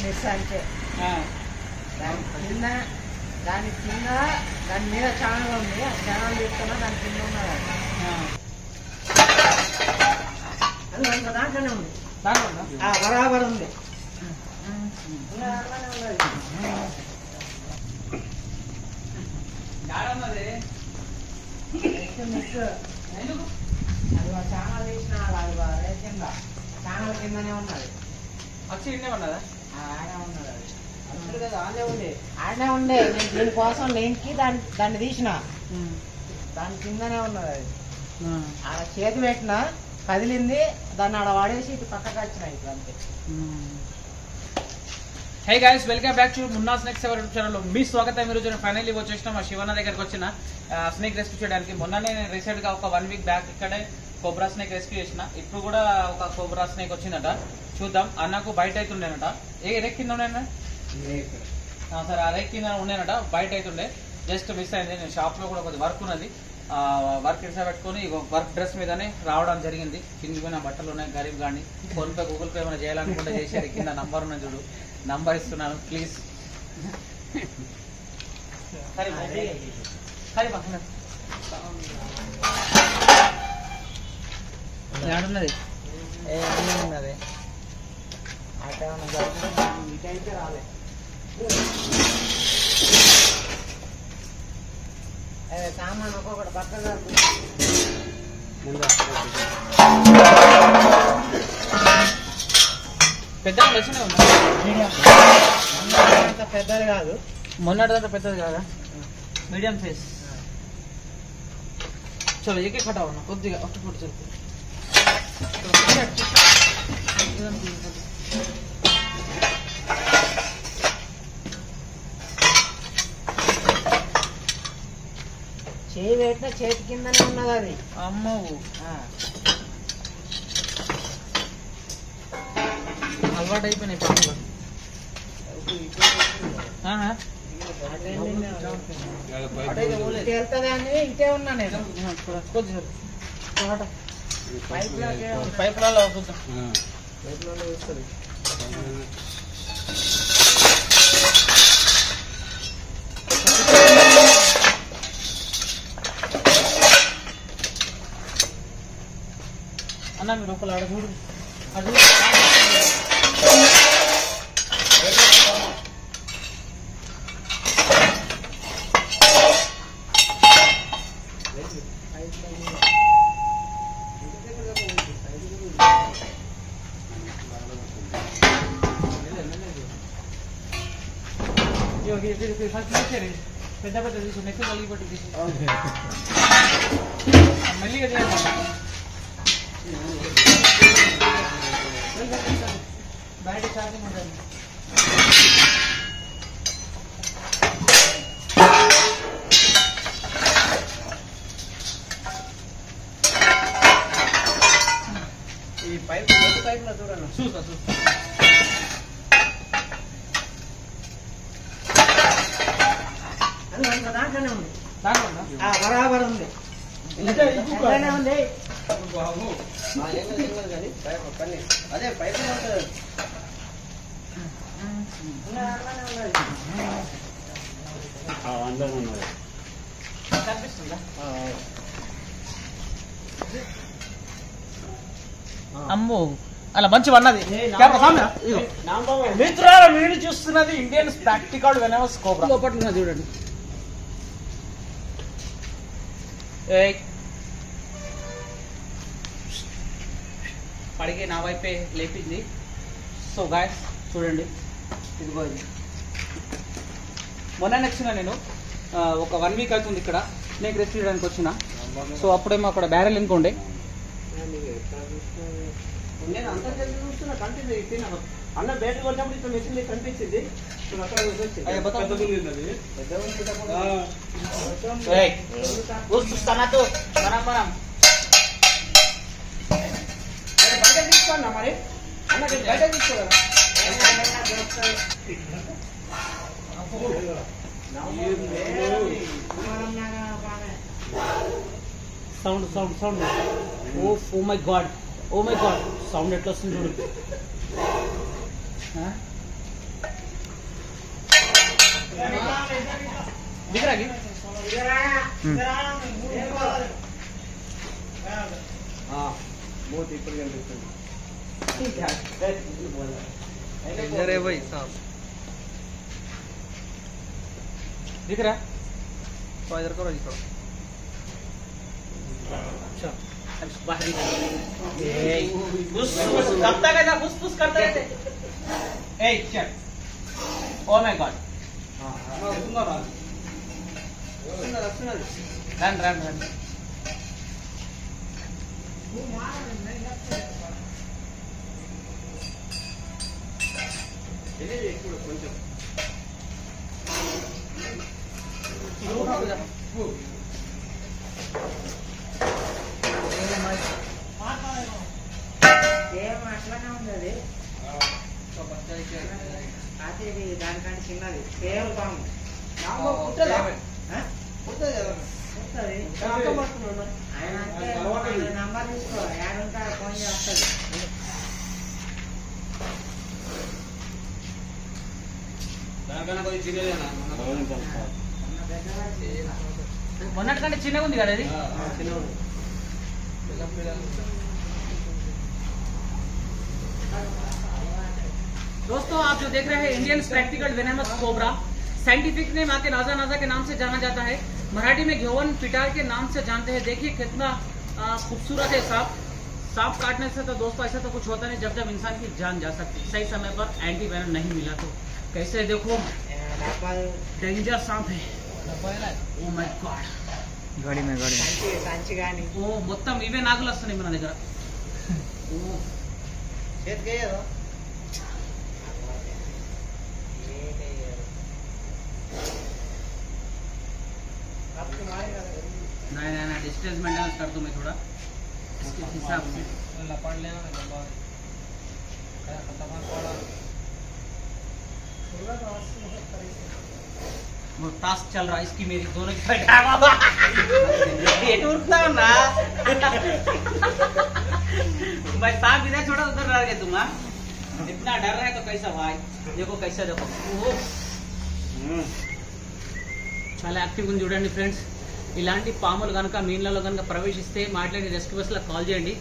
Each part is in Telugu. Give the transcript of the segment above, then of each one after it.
మిస్ అంటే దాని కింద దాని మీద ఛానల్ ఉంది. ఆ ఛానల్ చెప్తున్నా దాని కింద ఉన్నది. దాంట్లోనే ఉంది. బరాబర్ ఉంది. ఛానల్ తీసిన కింద ఛానల్ కిందనే ఉన్నది. వచ్చి ఇండే ఉన్నదా? ఆడే ఉన్నది. అది ఆడనే ఉండే. నేను దీనికోసం లేనికి దాన్ని తీసిన దాని కిందనే ఉన్నది. అది ఆడ చేతి పెట్టిన కదిలింది. దాన్ని ఆడ వాడేసి ఇటు పక్కకు వచ్చిన ఇట్లా అంతే. Hey guys, welcome back to Munna snakes ever YouTube channel. మీ స్వాగతం. మీరు ఫైనల్లీ వచ్చేసిన మా శివన్న దగ్గరకు వచ్చిన స్నేక్ రెస్క్యూ చేయడానికి. మొన్ననే నేను రీసెంట్ గా ఒక 1 వీక్ బ్యాక్ ఇక్కడే కోబ్రా స్నేక్ రెస్క్యూ చేసిన. ఇప్పుడు కూడా ఒక కోబ్రా స్నేక్ వచ్చిందట. చూద్దాం. అన్నకు బయట అవుతుండేనట. రేక్ కింద ఉండేనా? సరే, ఆ రేక్ కింద ఉండేనట. బయట అవుతుండే, జస్ట్ మిస్ అయింది. నేను షాప్ లో కూడా కొద్దిగా వర్క్ ఉన్నది. వర్క్ ఇన్సా పెట్టుకుని వర్క్ డ్రెస్ మీదనే రావడం జరిగింది. కింది పోయిన బట్టలు ఉన్నాయి. గరీబ్ గాని ఫోన్ పే గూగుల్ పే ఏమైనా చేయాలనుకుంటే చేశారు. కింద నంబర్ ఉన్నది చూడు, నంబర్ ఇస్తున్నాను ప్లీజ్. ఏడున్నది? ఉన్నది ఇటైతే రాలే. సామాన్ ఒక్కొక్కటి పక్కగా పెద్ద వచ్చినా పెద్దది కాదు. మొన్నటిదంటే పెద్దది కాదా? Medium size. చలో ఏకే కట్టావు కొద్దిగా ఒక్క ఫుట్ చెప్పు. చేయి పెట్టిన చేతి కిందనే ఉన్నది అది. అమ్మవు అలవాటు అయిపోయినాయి పాపలు. వెళ్తుంది అని ఇంకే ఉన్నా నేను. పైపులలో చూద్దాం. అన్న మీరు ఒకళ్ళు ఆడ చూడు. అది పెద్ద పెద్ద తీసు నెక్కు కలిగి పట్టి తీసు మెల్లిగా చేయాలి. బయట ఛార్జింగ్ ఉంటుంది. ఈ పైప్ పైపులో చూడండి. చూస్తా దాంట్లోనే ఉంది. దాంట్లో బరాబర్ ఉంది. ఉంది. అదే పైపు కనిపిస్తుందా? అమ్మో అలా మంచి అన్నది. మిత్రుల మీరు చూస్తున్నది ఇండియన్ స్పాక్టికల్ వెనవస్ కోబ్రా. లోపల చూడండి. పడిగే నా వైపే లేపింది. సో గాయస్ చూడండి, ఇదిగో ఇది మొన్న వచ్చిన నేను ఒక 1 వీక్ అవుతుంది ఇక్కడ స్నేక్ రెస్క్యూ చేయడానికి వచ్చిన. సో అప్పుడేమో అక్కడ బ్యారెల్ ఇంకోండి. నేను అంతా చూస్తున్నా కంటిన్యూ అన్న బ్యాటరీ కొట్టినప్పుడు ఇట్లా మెషిన్ కనిపించింది. తీసుకోన్నా మరి అన్న బయట తీసుకోరా. Sound sound sound. Oh my God, sound ఎట్లా వస్తుంది చూడు. दिख रहा है बहुत ऊपर कनिपिస్తుంది डेंजर है भाई सांप दिख रहा है तो इधर करो जी थोड़ा अच्छा बाहर घुस कब तक ऐसा घुस घुस करते रहते ए चल oh my God run run run కొంచెం సేమ్ అట్లానే ఉంది అది అది దానికంటే చిన్నది సేమ్ పాము ఆయన నంబర్ తీసుకో ఏడుంటాడు ఫోన్ చేస్తాడు మొన్నటికంటే చిన్నగా ఉంది కదా అది दोस्तों आप जो देख रहे हैं Indian spectacled venomous cobra, scientific name आके नाजा नाजा के नाम से जाना जाता है, मराठी में घेवन पिटार के नाम से जानते हैं। देखिए कितना खूबसूरत है सांप। सांप काटने से तो दोस्तों ऐसा तो कुछ होता नहीं जब जब इंसान की जान जा सकती, सही समय पर एंटी वेनम नहीं मिला तो। कैसे देखो डेंजर सांप है। ओ माय गॉड गाड़ी में సంచి కానీ ఓ మొత్తం ఇవే నాగులు వస్తున్నాయి మన దగ్గర। చేతికేయదు नहीं नहीं नहीं डिस्टेंस मेंटेन कर दूं मैं थोड़ा इसके हिसाब से। लपड़ लेना ना गंदा क्या खतरनाक पड़ा वो टास्क चल रहा है इसकी मेरी दोनों की बैठा बाबा ये टूटता ना मैं सांप इधर छोड़ा उधर डर गया तुम। इतना डर रहा है तो कैसा भाई देखो कैसा देखो చాలా యాక్టివ్గా ఉంది చూడండి ఫ్రెండ్స్। ఇలాంటి పాములు కనుక మీ ఇళ్ళలో కనుక ప్రవేశిస్తే మాట్లాడి రెస్క్యూవర్స్లో కాల్ చేయండి।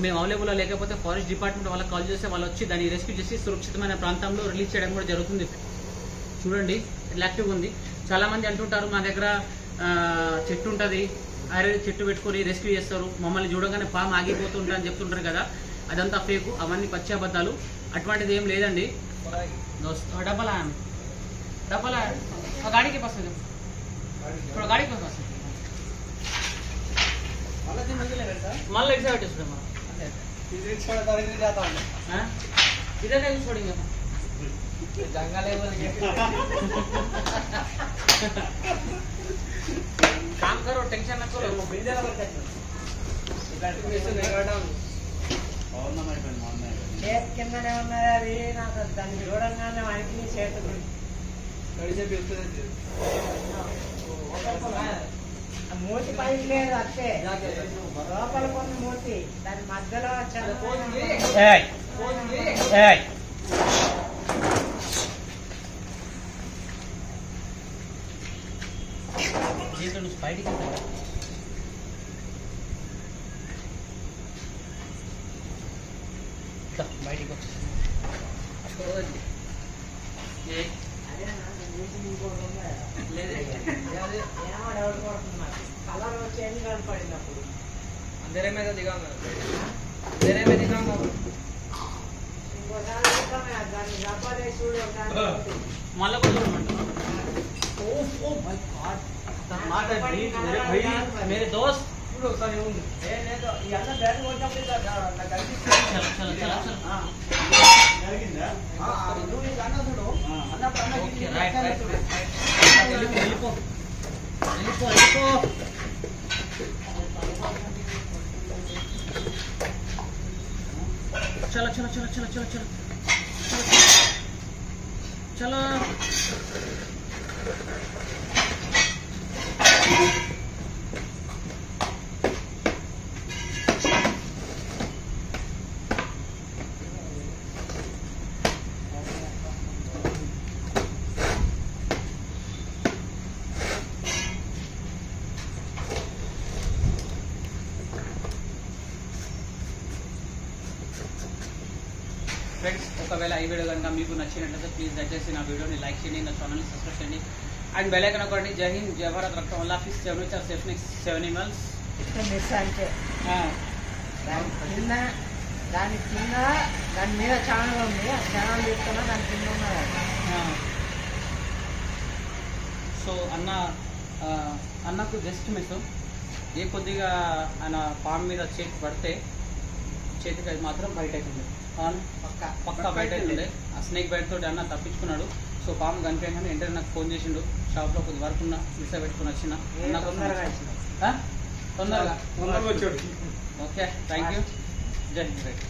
మేము అవైలబుల్లో లేకపోతే ఫారెస్ట్ డిపార్ట్మెంట్ వాళ్ళకి కాల్ చేస్తే వాళ్ళు వచ్చి దాన్ని రెస్క్యూ చేసి సురక్షితమైన ప్రాంతంలో రిలీజ్ చేయడం కూడా జరుగుతుంది। చూడండి ఇట్లా యాక్టివ్గా ఉంది। చాలామంది అంటుంటారు మా దగ్గర చెట్టు ఉంటుంది ఐరన్ చెట్టు పెట్టుకొని రెస్క్యూ చేస్తారు, మమ్మల్ని చూడగానే పాము ఆగిపోతుంటా అని చెప్తుంటారు కదా, అదంతా ఫేకు, అవన్నీ పచ్చి అబద్ధాలు। అటువంటిది ఏం లేదండి డబ్బలా डबल है और गाड़ी के पास है थोड़ा गाड़ी के पास मान लेट से बैठे सुन इधर छोड़ इधर जाता हूं हैं इधर नहीं छोड़ेंगे जंगल है बोल के काम करो टेंशन मत करो बिल्डर पर कैसे नहीं काटा और ना मैं फ्रेंड मानना है చేతి కిందనే ఉన్నది అది నాకు దాన్ని చూడంగానే వానికి చేతులు गाड़ी से बेचते रहते మూతి పైకి లేదు అంతే లోపల కొన్ని మూతి దాని మధ్యలో దీంట్లో నుంచి బయటికి బయటికి వచ్చేసి కలర్ వచ్చేది కనపడినప్పుడు अंधेरे में तो दिखाऊंगा अंधेरे में दिखाऊंगा ఇంకోసారి దాన్ని రబ్బరే చూడు మళ్ళీ కూడా చూడమంటారు। ఓ మై గాడ్ मेरे दोस्त ఇవన్నీ బ్యాట్ కొట్టినప్పుడు నాకు కనిపిస్తుంది चलो चलो चलो चलो నువ్వు ఇది అన్న చూడు అన్నప్పుడు ओके राइट राइट వెళ్ళిపో వెళ్ళిపో వెళ్ళిపో వెళ్ళిపో चलो चलो चलो चलो चलो चलो चलो ఒకవేళ ఈ వీడియో కనుక మీకు నచ్చినట్లయితే ప్లీజ్ దయచేసి నా వీడియోని లైక్ చేయండి, నా ఛానల్ని సబ్స్క్రైబ్ చేయండి అండ్ బెల్ ఐకాన్ కొట్టండి. జై హింద్, జై భారత్, రక్తం వల్ల ఫిష్ 7 animals. మిస్ అంటే దాని కింద దాని మీద ఛానల్ ఉంది, ఆ ఛానల్ చూస్తున్నా దాని కింద ఉన్నది. సో అన్నకు జస్ట్ మిస్ ఏ కొద్దిగా ఆయన పాము మీద చేతి పడితే చేతికి అది మాత్రం బయట అవుతుంది, పక్కా బయట అవుతుంది. ఆ స్నేక్ బయట తోటి అన్న తప్పించుకున్నాడు. సో పాము కనిపించగానే వెంటనే నాకు ఫోన్ చేసిండు, షాప్లో కొద్ది వర్క్ ఉన్న మిస్ పెట్టుకుని వచ్చిన తొందరగా. ఓకే, థ్యాంక్ యూ, జై హింద్.